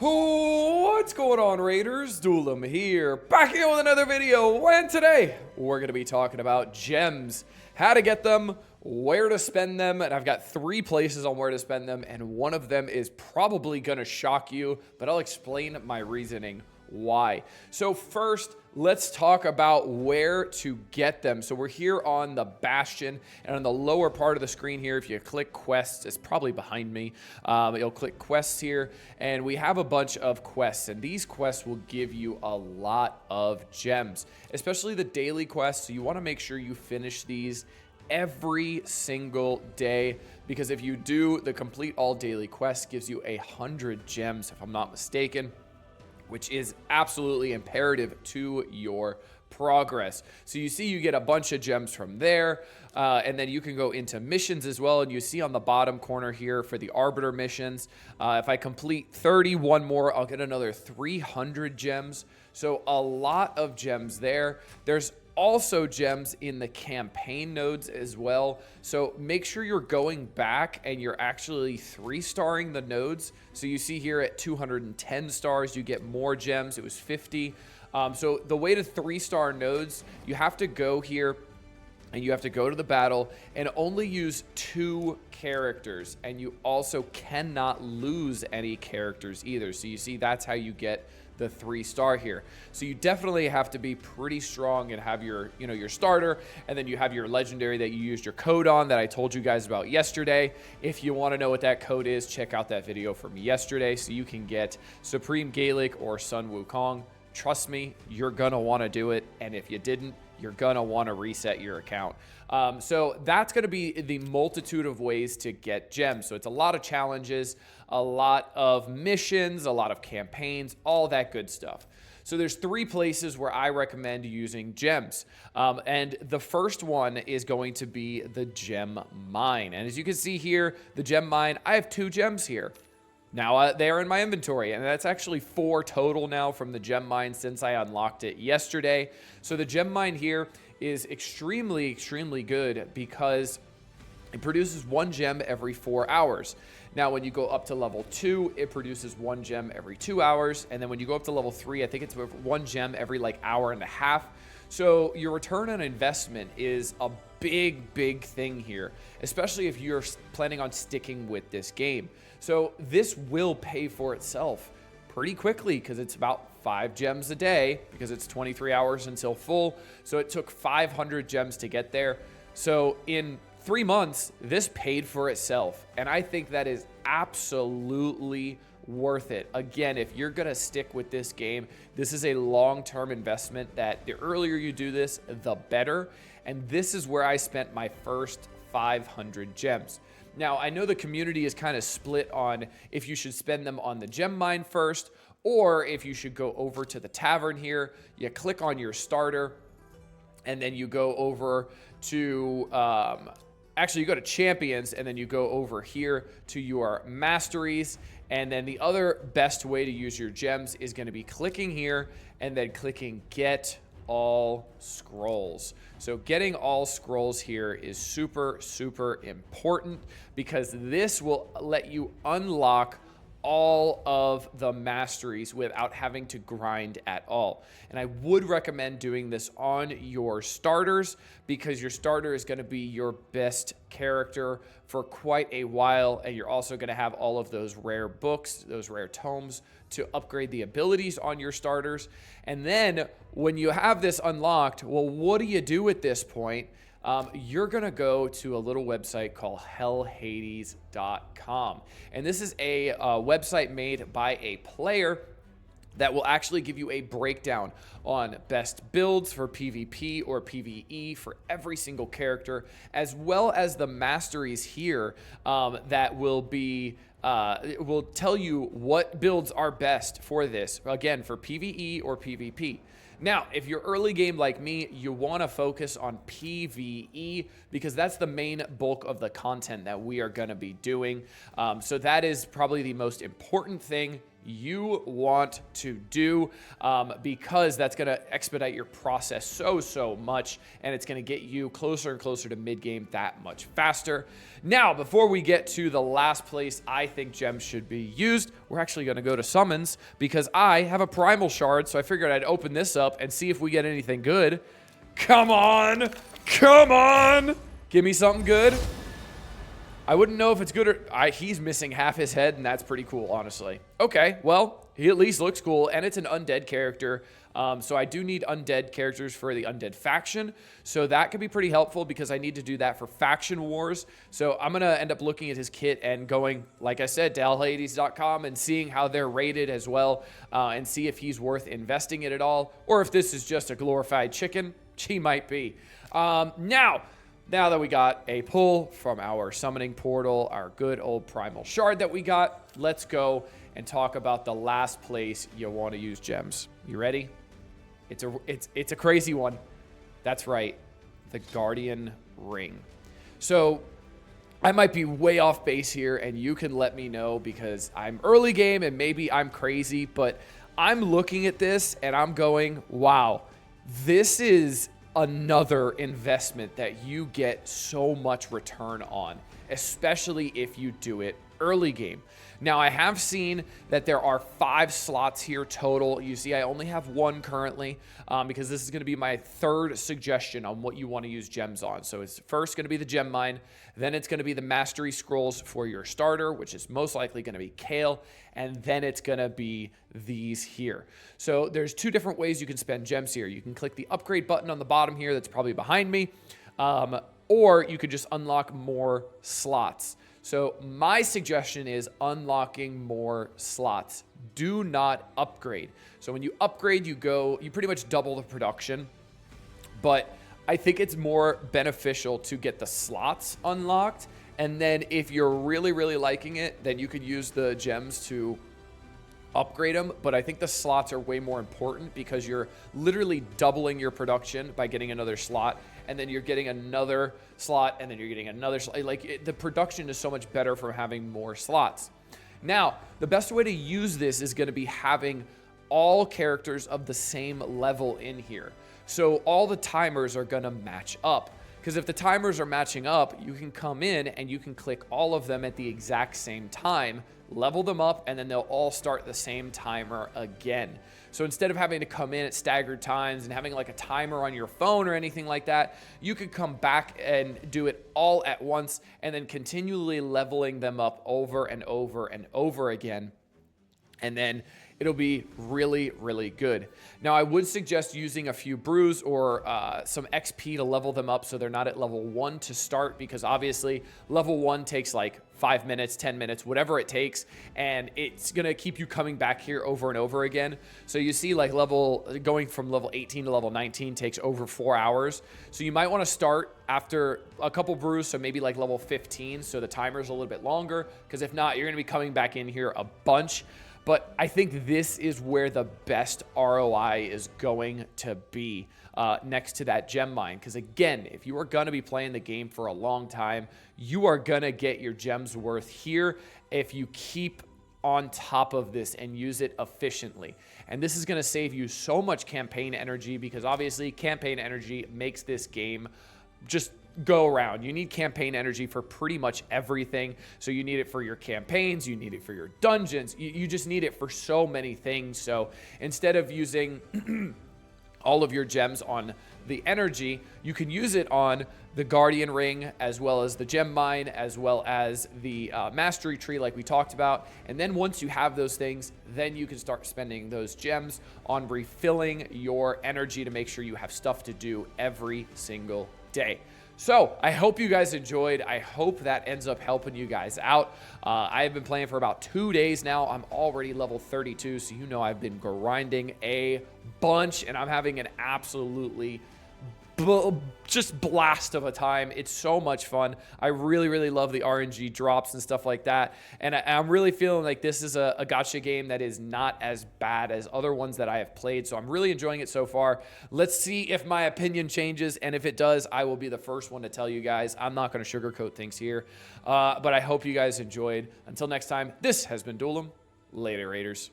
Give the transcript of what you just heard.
What's going on, Raiders? Doolum here, back here with another video, and today we're going to be talking about gems, how to get them, where to spend them, and I've got 3 places on where to spend them, and one of them is probably going to shock you, but I'll explain my reasoning why. So first, let's talk about where to get them. So we're here on the Bastion, and on the lower part of the screen here, if you click quests, it's probably behind me. You'll click quests here, and we have a bunch of quests, and these quests will give you a lot of gems, especially the daily quests. So you want to make sure you finish these every single day, because if you do, the complete all daily quest gives you 100 gems, if I'm not mistaken, which is absolutely imperative to your progress. So you see you get a bunch of gems from there, and then you can go into missions as well, and you see on the bottom corner here for the Arbiter missions, if I complete 31 more, I'll get another 300 gems. So a lot of gems there. There's also gems in the campaign nodes as well, so make sure you're going back and you're actually 3-starring the nodes. So you see here at 210 stars you get more gems. It was 50. So the way to 3-star nodes, you have to go here and you have to go to the battle and only use 2 characters, and you also cannot lose any characters either. So you see, that's how you get the 3-star here. So you definitely have to be pretty strong and have your, your starter, and then you have your legendary that you used your code on that I told you guys about yesterday. If you want to know what that code is, check out that video from yesterday so you can get Supreme Gaelic or Sun Wukong. Trust me, you're gonna want to do it, and if you didn't, you're gonna want to reset your account. So that's gonna be the multitude of ways to get gems. So it's a lot of challenges, a lot of missions, a lot of campaigns, all that good stuff. So there's 3 places where I recommend using gems. And the first one is going to be the gem mine. And as you can see here, the gem mine, I have 2 gems here. Now they are in my inventory, and that's actually 4 total now from the gem mine since I unlocked it yesterday. So the gem mine here is extremely good because it produces 1 gem every 4 hours. Now when you go up to level 2, it produces 1 gem every 2 hours, and then when you go up to level 3, I think it's 1 gem every hour and a half. So your return on investment is a big thing here, especially if you're planning on sticking with this game. So this will pay for itself pretty quickly because it's about 5 gems a day, because it's 23 hours until full. So it took 500 gems to get there. So in 3 months, this paid for itself. And I think that is absolutely worth it. Again, if you're gonna stick with this game, this is a long-term investment that the earlier you do this, the better. And this is where I spent my first 500 gems. Now, I know the community is kind of split on if you should spend them on the gem mine first, or if you should go over to the tavern here. You click on your starter, and then you go over to actually, you go to champions, and then you go over here to your masteries. And then the other best way to use your gems is going to be clicking here and then clicking get all scrolls. So getting all scrolls here is super important, because this will let you unlock all of the masteries without having to grind at all. And I would recommend doing this on your starters, because your starter is going to be your best character for quite a while, and you're also going to have all of those rare books, those rare tomes to upgrade the abilities on your starters. And then when you have this unlocked, well, what do you do at this point? You're going to go to a little website called hellhades.com. And this is a website made by a player that will actually give you a breakdown on best builds for PvP or PvE for every single character, as well as the masteries here that will be it will tell you what builds are best for this, again, for PvE or PvP. Now, if you're early game like me, you want to focus on PvE, because that's the main bulk of the content that we are going to be doing. So that is probably the most important thing you want to do, because that's going to expedite your process so much, and it's going to get you closer and closer to mid-game that much faster. Now, before we get to the last place I think gems should be used, we're actually going to go to summons because I have a primal shard. So I figured I'd open this up and see if we get anything good. Come on. Come on. Give me something good. I wouldn't know if it's good or... he's missing half his head, and that's pretty cool, honestly. Okay, well, he at least looks cool, and it's an undead character. So I do need undead characters for the undead faction. So that could be pretty helpful because I need to do that for faction wars. So I'm going to end up looking at his kit and going, like I said, to alhades.com and seeing how they're rated as well, and see if he's worth investing in at all, or if this is just a glorified chicken. She might be. Now that we got a pull from our summoning portal, our good old primal shard that we got, let's go and talk about the last place you want to use gems. You ready? It's a crazy one. That's right. The Guardian Ring. So I might be way off base here, and you can let me know because I'm early game and maybe I'm crazy, but I'm looking at this and I'm going, wow, this is another investment that you get so much return on, especially if you do it early game. Now, I have seen that there are 5 slots here total. You see, I only have 1 currently because this is going to be my 3rd suggestion on what you want to use gems on. So it's first going to be the gem mine, then it's going to be the mastery scrolls for your starter, which is most likely going to be Kale, and then it's going to be these here. So there's 2 different ways you can spend gems here. You can click the upgrade button on the bottom here that's probably behind me, or you could just unlock more slots. So my suggestion is unlocking more slots. Do not upgrade. So when you upgrade, you pretty much double the production, but I think it's more beneficial to get the slots unlocked. And then if you're really, really liking it, then you could use the gems to upgrade them. But I think the slots are way more important because you're literally doubling your production by getting another slot, and then you're getting another slot, and then you're getting another slot. The production is so much better from having more slots. Now, the best way to use this is going to be having all characters of the same level in here. So all the timers are going to match up. Because if the timers are matching up, you can come in and you can click all of them at the exact same time, level them up, and then they'll all start the same timer again. So instead of having to come in at staggered times and having like a timer on your phone or anything like that, you could come back and do it all at once and then continually leveling them up over and over and over again. And then it'll be really, really good. Now, I would suggest using a few brews or some XP to level them up so they're not at level 1 to start, because obviously level 1 takes like 5 minutes, 10 minutes, whatever it takes, and it's gonna keep you coming back here over and over again. So you see like going from level 18 to level 19 takes over 4 hours. So you might wanna start after a couple brews, so maybe like level 15, so the timer's a little bit longer, because if not, you're gonna be coming back in here a bunch. But I think this is where the best ROI is going to be next to that gem mine. Because again, if you are going to be playing the game for a long time, you are going to get your gems worth here if you keep on top of this and use it efficiently. And this is going to save you so much campaign energy, because obviously campaign energy makes this game just go around. You need campaign energy for pretty much everything. So you need it for your campaigns, you need it for your dungeons, you just need it for so many things. So instead of using all of your gems on the energy, you can use it on the Guardian Ring, as well as the gem mine, as well as the mastery tree like we talked about. And then once you have those things, then you can start spending those gems on refilling your energy to make sure you have stuff to do every single day. So I hope you guys enjoyed. I hope that ends up helping you guys out. I have been playing for about 2 days now. I'm already level 32, so you know I've been grinding a bunch, and I'm having an absolutely just blast of a time. It's so much fun. I really, really love the RNG drops and stuff like that. And I'm really feeling like this is a gacha game that is not as bad as other ones that I have played. So I'm really enjoying it so far. Let's see if my opinion changes. And if it does, I will be the first one to tell you guys. I'm not going to sugarcoat things here. But I hope you guys enjoyed. Until next time, this has been Duelim. Later, Raiders.